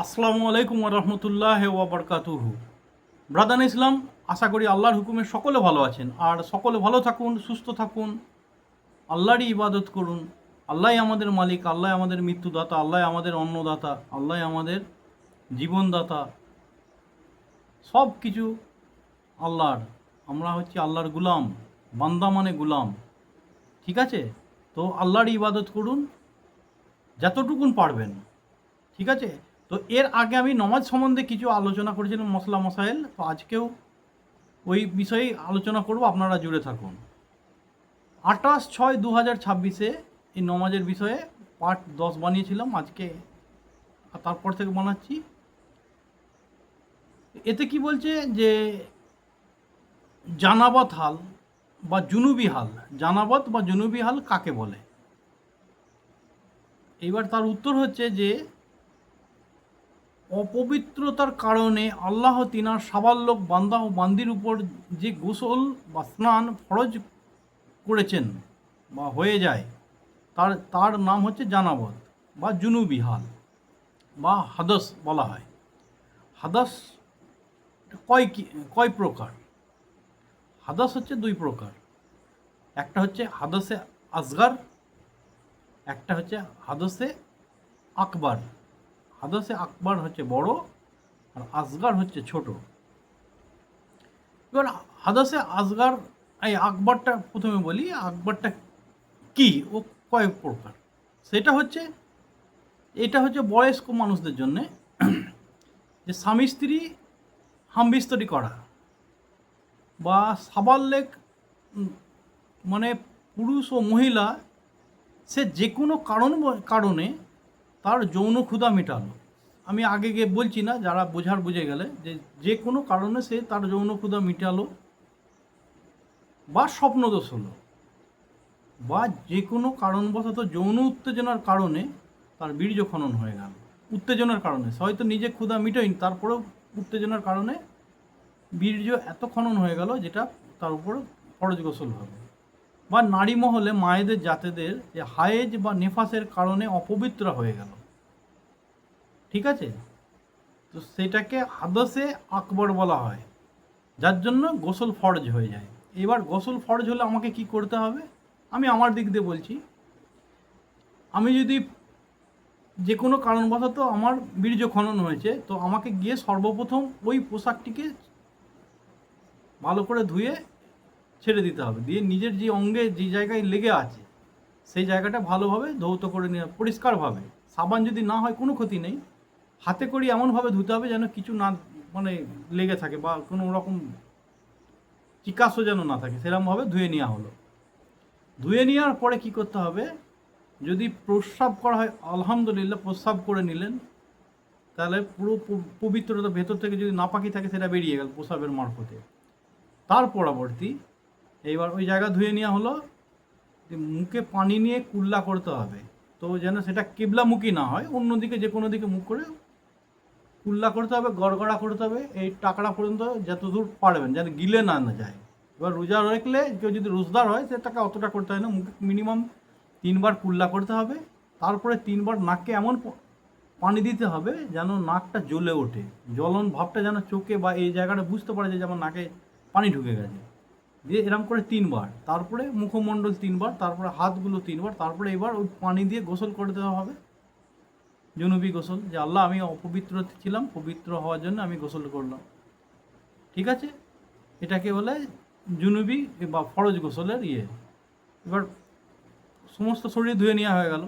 আসসালামু আলাইকুম রহমতুল্লাহ ওবরকাতুহু। ব্রাদান ইসলাম, আশা করি আল্লাহর হুকুমে সকলে ভালো আছেন। আর সকলে ভালো থাকুন, সুস্থ থাকুন, আল্লাহরই ইবাদত করুন। আল্লাহই আমাদের মালিক, আল্লাহ আমাদের মৃত্যুদাতা, আল্লাহ আমাদের অন্নদাতা, আল্লাহ আমাদের জীবনদাতা। সব কিছু আল্লাহর। আমরা হচ্ছি আল্লাহর গুলাম, বান্দা মানে গুলাম। ঠিক আছে? তো আল্লাহরই ইবাদত করুন যতটুকুন পারবেন। ঠিক আছে? তো এর আগে আমি নমাজ সম্বন্ধে কিছু আলোচনা করেছিলাম, মশলা মশাইল। তো আজকেও ওই বিষয়েই আলোচনা করব, আপনারা জুড়ে থাকুন। 28/6/2026 এই নমাজের বিষয়ে পার্ট 10 বানিয়েছিলাম, আজকে তারপর থেকে বানাচ্ছি। এতে কি বলছে যে জানাবত হাল বা জুনুবি হাল, জানাবত বা জুনুবি হাল কাকে বলে? এইবার তার উত্তর হচ্ছে যে অপবিত্রতার কারণে আল্লাহ তিনার সাবাল্যক বান্দা ও বান্দির উপর যে গোসল বা স্নান ফরজ করেছেন বা হয়ে যায়, তার তার নাম হচ্ছে জানাবত বা জুনুবি হাল বা হাদস বলা হয়। হাদস কয় প্রকার? হাদস হচ্ছে দুই প্রকার। একটা হচ্ছে হাদসে আসগার, একটা হচ্ছে হাদসে আকবার। হাদসে আকবার হচ্ছে বড়, আর আসগার হচ্ছে ছোট। এবার হাদসে আসগার, এই আকবরটা প্রথমে বলি। আকবরটা কি ও কয় প্রকার? সেটা হচ্ছে, এটা হচ্ছে বয়স্ক মানুষদের জন্যে, যে স্বামী স্ত্রী হামবিস্তরি করা বা সাবাল্যেক, মানে পুরুষ ও মহিলা, সে যে কোনো কারণে তার যৌন ক্ষুধা মেটালো। আমি আগে গিয়ে বলছি না, যারা বোঝার বুঝে গেলে, যে যে কোনো কারণে সে তার যৌন ক্ষুধা মেটালো, বা স্বপ্নদোষ হলো, বা যে কোনো কারণবশত যৌন উত্তেজনার কারণে তার বীর্য খনন হয়ে গেল। উত্তেজনার কারণে সে হয়তো নিজে ক্ষুধা মিটোয়নি, তারপরেও উত্তেজনার কারণে বীর্য এত খনন হয়ে গেল যেটা তার উপর ফরজ গোসল হবে। বা নারী মহলে মায়েদের জাতেদের যে হায়েজ বা নেফাসের কারণে অপবিত্র হয়ে গেল। ঠিক আছে? তো সেটাকে হাদসে আকবর বলা হয়, যার জন্য গোসল ফরজ হয়ে যায়। এবার গোসল ফরজ হলে আমাকে কি করতে হবে? আমি আমার দিক দিয়ে বলছি। আমি যদি যে কোনো কারণবশত আমার বীর্য খনন হয়েছে, তো আমাকে গিয়ে সর্বপ্রথম ওই পোশাকটিকে ভালো করে ধুয়ে ছেড়ে দিতে হবে। দিয়ে নিজের যে অঙ্গে যে জায়গায় লেগে আছে সেই জায়গাটা ভালোভাবে ধৌত করে নেওয়া, পরিষ্কারভাবে। সাবান যদি না হয় কোনো ক্ষতি নেই, হাতে করে এমনভাবে ধুতে হবে যেন কিছু না, মানে লেগে থাকে বা কোনো রকম চিকাসও যেন না থাকে, সেরকমভাবে ধুয়ে নেওয়া হলো। ধুয়ে নেওয়ার পরে কি করতে হবে? যদি প্রস্রাব করা হয়, আলহামদুলিল্লাহ প্রস্রাব করে নিলেন, তাহলে পুরো পবিত্রতা ভেতর থেকে যদি নাপাকি থাকে সেটা বেরিয়ে গেল প্রস্রাবের মারফতে। তার পরবর্তী, এইবার ওই জায়গা ধুয়ে নেওয়া হলো, মুখে পানি নিয়ে কুল্লা করতে হবে। তো যেন সেটা কিবলামুখী না হয়, অন্যদিকে যে কোনো দিকে মুখ করে কুল্লা করতে হবে, গড়গড়া করতে হবে এই টাকরা পর্যন্ত যতদূর পারবেন, যেন গিলে না না যায়। এবার রোজা রাখলে কেউ যদি রোজদার হয় সেটাকে অতটা করতে হয় না, মুখে মিনিমাম 3বার কুল্লা করতে হবে। তারপরে 3বার নাককে এমন পানি দিতে হবে যেন নাকটা জ্বলে ওঠে, জ্বলন ভাবটা যেন চোখে বা এই জায়গাটা বুঝতে পারে যে যেমন নাকে পানি ঢুকে গেছে। দিয়ে এরম করে 3বার, তারপরে মুখমণ্ডল 3বার, তারপরে হাতগুলো 3বার, তারপরে এবার ওই পানি দিয়ে গোসল করে দেওয়া হবে, জুনুবি গোসল। যে আল্লাহ, আমি অপবিত্র ছিলাম, পবিত্র হওয়ার জন্য আমি গোসল করলাম। ঠিক আছে? এটাকে বলে জুনুবি বা ফরজ গোসলের ইয়ে। এবার সমস্ত শরীর ধুয়ে নেওয়া হয়ে গেল।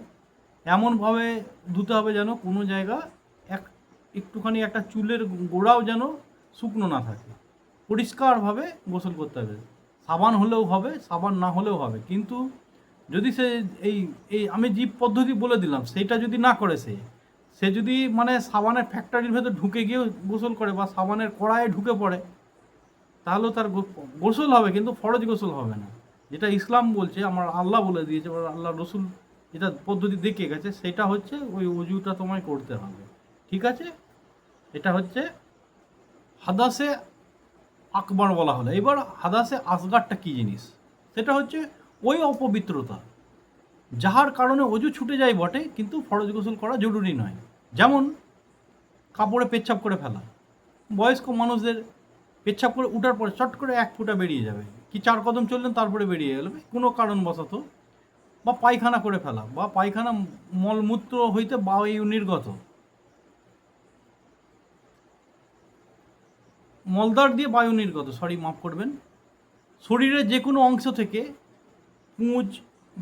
এমনভাবে ধুতে হবে যেন কোনো জায়গা এক একটুখানি একটা চুলের গোড়াও যেন শুকনো না থাকে। পরিষ্কারভাবে গোসল করতে হবে। সাবান হলেও হবে, সাবান না হলেও হবে। কিন্তু যদি সে এই এই আমি যে পদ্ধতি বলে দিলাম সেইটা যদি না করে, সে যদি মানে সাবানের ফ্যাক্টরির ভেতর ঢুকে গিয়ে গোসল করে বা সাবানের কড়াইয়ে ঢুকে পড়ে, তাহলেও তার গোসল হবে, কিন্তু ফরজ গোসল হবে না। যেটা ইসলাম বলছে, আমার আল্লাহ বলে দিয়েছে, আল্লাহ রসুল যেটা পদ্ধতি দেখিয়ে গেছে, সেটা হচ্ছে ওই অজুটা তোমায় করতে হবে। ঠিক আছে? এটা হচ্ছে হাদাসে আকবর বলা হলো। এবার হাদাসে আসগারটা কী জিনিস? সেটা হচ্ছে ওই অপবিত্রতা যাহার কারণে অজু ছুটে যায় বটে, কিন্তু ফরজ গোসল করা জরুরি নয়। যেমন কাপড়ে পেচ্ছাপ করে ফেলা। বয়স্ক মানুষদের পেচ্ছাপ করে উঠার পরে চট করে এক ফুঁটা বেরিয়ে যাবে, কি 4 কদম চললেন তারপরে বেরিয়ে গেল কোনো কারণবশত, বা পায়খানা করে ফেলা, বা পায়খানা মলমূত্র হইতে বায়ু নির্গত, মলদ্বার দিয়ে বায়ু নির্গত, মাফ করবেন, শরীরের যে কোনো অংশ থেকে পুঁজ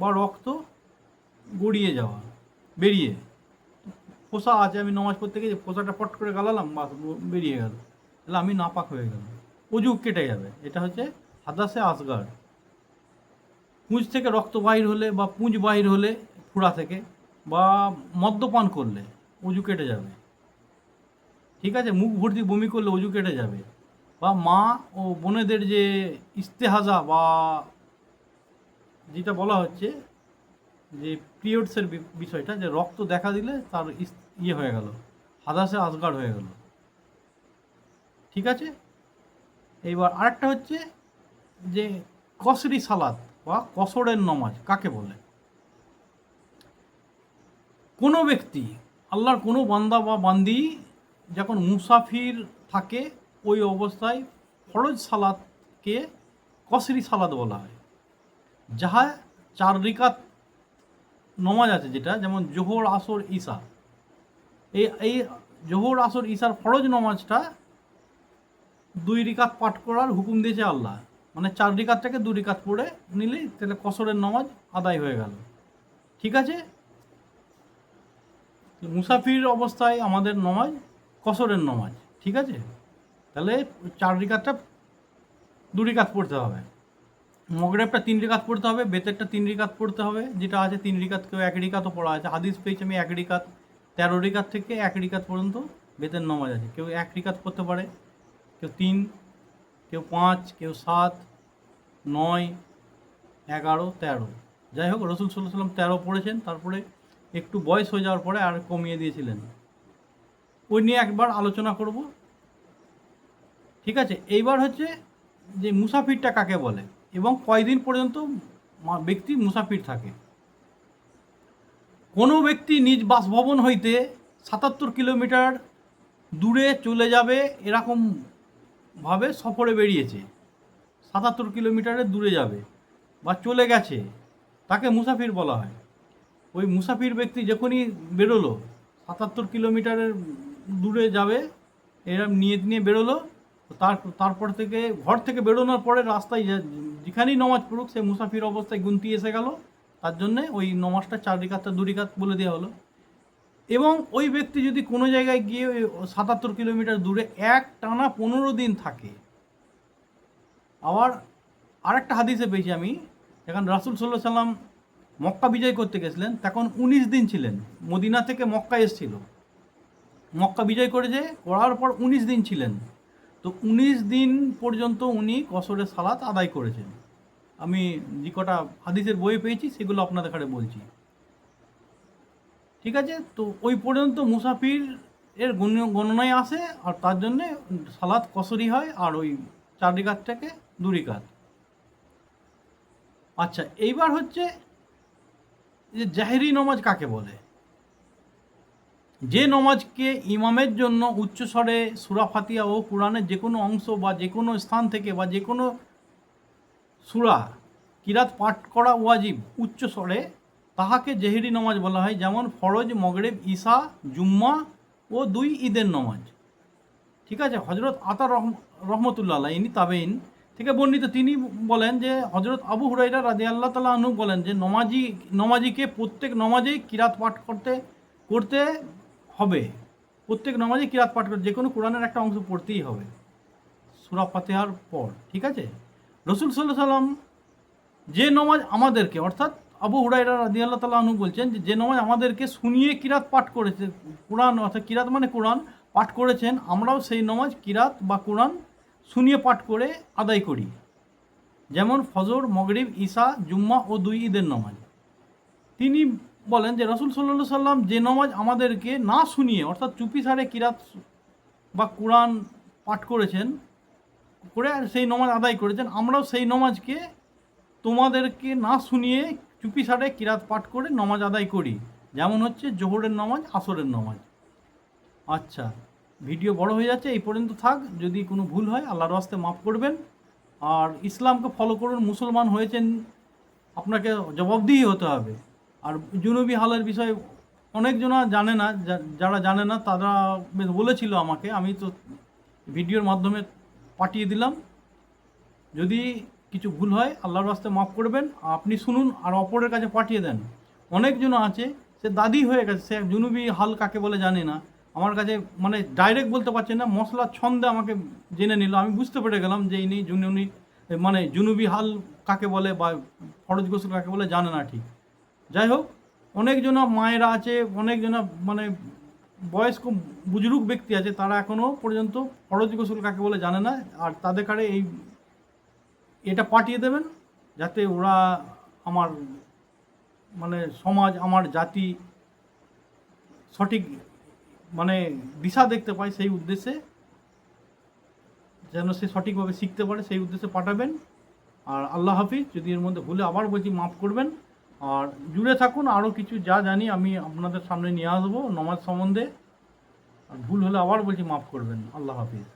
বা রক্ত গড়িয়ে যাওয়া, বেরিয়ে, ফোঁসা আছে, আমি নামাজ পড়তে গিয়ে ফোঁসাটা পট করে গালালাম, বা বেরিয়ে গেল, তাহলে আমি নাপাক হয়ে গেলাম, অজু কেটে যাবে। এটা হচ্ছে হাদাসে আসগার। পুঁজ থেকে রক্ত বাহির হলে বা পুঁজ বাহির হলে ফুড়া থেকে, বা মদ্যপান করলে অজু কেটে যাবে। ঠিক আছে, মুখ ভর্তি বমি করলে অজু কেটে যাবে। বা মা ও বোনেদের যে ইস্তেহাজা বা যেটা বলা হচ্ছে যে পিরিয়ডসের বিষয়টা, যে রক্ত দেখা দিলে তার ইয়ে হয়ে গেল, হাদাসে আসগার হয়ে গেল। ঠিক আছে, এইবার আরেকটা হচ্ছে যে কসরি সালাত বা কসরের নমাজ কাকে বলে। কোনো ব্যক্তি, আল্লাহর কোনো বান্দা বা বান্দি যখন মুসাফির থাকে, ওই অবস্থায় ফরজ সালাতকে কসরি সালাত বলা হয়। যাহা 4 রিকাত নমাজ আছে, যেটা যেমন জোহর, আসর, ঈশা, এই জোহর, আসর, ঈশার ফরজ নমাজটা 2 রিকাত পাঠ করার হুকুম দিয়েছে আল্লাহ। মানে 4 রিকাতটাকে 2 রিকাত পড়ে নিলেই তাহলে কসরের নমাজ আদায় হয়ে গেল। ঠিক আছে, মুসাফির অবস্থায় আমাদের নমাজ কসরের নমাজ। ঠিক আছে, তাহলে 4 রিকাতটা 2 রিকাত পড়তে হবে, মগরেবটা 3 রিকাত পড়তে হবে, বেতেরটা 3 রিকাত পড়তে হবে, যেটা আছে 3 রিকাত, কেউ 1 রিকাতও পড়া আছে। হাদিস পেয়েছি আমি 1 রিকাত, 13 রিকাত থেকে 1 রিকাত পর্যন্ত বেতের নমাজ আছে। কেউ 1 রিকাত পড়তে পারে, কেউ 3, কেউ 5, কেউ 7, 9, 11, 13। যাই হোক, রসুল সাল্লাল্লাহু আলাইহি ওয়াসাল্লাম 13 পড়েছেন, তারপরে একটু বয়স হয়ে যাওয়ার পরে আর কমিয়ে দিয়েছিলেন। ওই নিয়ে একবার আলোচনা করব। ঠিক আছে, এইবার হচ্ছে যে মুসাফিরটা কাকে বলে এবং কয়দিন পর্যন্ত ব্যক্তি মুসাফির থাকে। কোনো ব্যক্তি নিজ বাসভবন হইতে 77 কিলোমিটার দূরে চলে যাবে, এরকমভাবে সফরে বেরিয়েছে, 77 কিলোমিটারের দূরে যাবে বা চলে গেছে, তাকে মুসাফির বলা হয়। ওই মুসাফির ব্যক্তি যখনই বেরোলো, 77 কিলোমিটারের দূরে যাবে, এরকম নিয়ে বেরোলো, তারপর থেকে ঘর থেকে বেরোনোর পরে রাস্তায় যেখানেই নমাজ পড়ুক, সে মুসাফির অবস্থায় গুনতি এসে গেল, তার জন্যে ওই নমাজটা 4 রিকাতটা 2 রিকাত বলে দেওয়া হলো। এবং ওই ব্যক্তি যদি কোনো জায়গায় গিয়ে 77 কিলোমিটার দূরে এক টানা 15 দিন থাকে। আবার আরেকটা হাদিসে পেয়েছি আমি, যখন রাসূল সাল্লাল্লাহু আলাইহি সাল্লাম মক্কা বিজয় করতে গেছিলেন, তখন 19 দিন ছিলেন, মদিনা থেকে মক্কা এসেছিল, মক্কা বিজয় করার পর 19 দিন ছিলেন। তো 19 দিন পর্যন্ত উনি কসরের সালাত আদায় করেছেন। আমি যে কটা হাদিসের বই পেয়েছি সেগুলো আপনাদের কাছে বলছি। ঠিক আছে, তো ওই পর্যন্ত মুসাফির এর গণনায় আসে, আর তার জন্যে সালাত কসরি হয়, আর ওই 4 রিকাত থেকে 2 রিকাত। আচ্ছা, এইবার হচ্ছে যে জাহেরি নমাজ কাকে বলে। যে নমাজকে ইমামের জন্য উচ্চস্বরে সূরা ফাতিহা ও কোরআনের যে কোনো অংশ বা যে কোনো স্থান থেকে বা যে কোনো সূরা কিরাত পাঠ করা ওয়াজিব উচ্চস্বরে, তাহাকে জেহেরি নমাজ বলা হয়। যেমন ফরজ, মগরিব, ঈশা, জুম্মা ও 2 ঈদের নমাজ। ঠিক আছে, হজরত আতা রহমতুল্লাহ আলাইহি, ইনি তাবেইন থেকে বর্ণিত, তিনি বলেন যে হজরত আবু হুরাইরা রাদিয়াল্লাহু তাআলা আনহু বলেন যে নমাজিকে প্রত্যেক নমাজেই কিরাত পাঠ করতে হবে, প্রত্যেক নমাজে কিরাত পাঠ করতে, যে কোনো কোরআনের একটা অংশ পড়তেই হবে সূরা ফাতিহার পর। ঠিক আছে, রাসূল সাল্লাল্লাহু আলাইহি সাল্লাম যে নমাজ আমাদেরকে, অর্থাৎ আবু হুরায়রা রাদিয়াল্লাহু তাআলা আনহু বলছেন যে নমাজ আমাদেরকে শুনিয়ে কিরাত পাঠ করেছে, কোরআন, অর্থাৎ কিরাত মানে কোরআন পাঠ করেছেন, আমরাও সেই নমাজ কিরাত বা কোরআন শুনিয়ে পাঠ করে আদায় করি। যেমন ফজর, মগরিব, ঈশা, জুম্মা ও 2 ঈদের নমাজ। তিনি বলেন যে রাসূল সাল্লাল্লাহু আলাইহি সাল্লাম যে নমাজ আমাদেরকে না শুনিয়ে, অর্থাৎ চুপি সারে কিরাত বা কোরআন পাঠ করেছেন, করে সেই নমাজ আদায় করেছেন, আমরাও সেই নমাজকে তোমাদেরকে না শুনিয়ে চুপি সারে কিরাত পাঠ করে নমাজ আদায় করি। যেমন হচ্ছে জোহরের নমাজ, আসরের নমাজ। আচ্ছা, ভিডিও বড় হয়ে যাচ্ছে, এই পর্যন্ত থাক। যদি কোনো ভুল হয় আল্লাহর রাস্তে মাফ করবেন। আর ইসলামকে ফলো করুন, মুসলমান হয়েছেন, আপনাকে জবাবদিহি হতে হবে। আর জুনুবি হালের বিষয়ে অনেকজনা জানে না, যারা জানে না তারা বেশ বলেছিল আমাকে, আমি তো ভিডিওর মাধ্যমে পাঠিয়ে দিলাম। যদি কিছু ভুল হয় আল্লাহর রাস্তে মাফ করবেন, আপনি শুনুন আর অপরের কাছে পাঠিয়ে দেন। অনেকজন আছে, সে দাদি হয়ে গেছে, সে জুনুবি হাল কাকে বলে জানে না, আমার কাছে মানে ডাইরেক্ট বলতে পারছে না, মশলার ছন্দে আমাকে জেনে নিল। আমি বুঝতে পেরে গেলাম যে ইনি মানে জুনুবি হাল কাকে বলে বা ফরজ গোসল কাকে বলে জানে না ঠিক। যাই হোক, অনেকজনা মায়েরা আছে, অনেকজনা মানে বয়স্ক বুজুর্গ ব্যক্তি আছে, তারা এখনও পর্যন্ত ফরজ গোসল কাকে বলে জানে না। আর তাদের কাছে এটা পাঠিয়ে দেবেন, যাতে ওরা আমার মানে সমাজ, আমার জাতি সঠিক মানে দিশা দেখতে পায়, সেই উদ্দেশ্যে যেন সে সঠিকভাবে শিখতে পারে, সেই উদ্দেশ্যে পাঠাবেন। আর আল্লাহ হাফিজ। যদি এর মধ্যে ভুলে আবার বলছি মাফ করবেন। আর জুড়ে থাকুন, আরও কিছু যা জানি আমি আপনাদের সামনে নিয়ে আসবো নমাজ সম্বন্ধে। আর ভুল হলে আবার বলছি মাফ করবেন। আল্লাহ হাফিজ।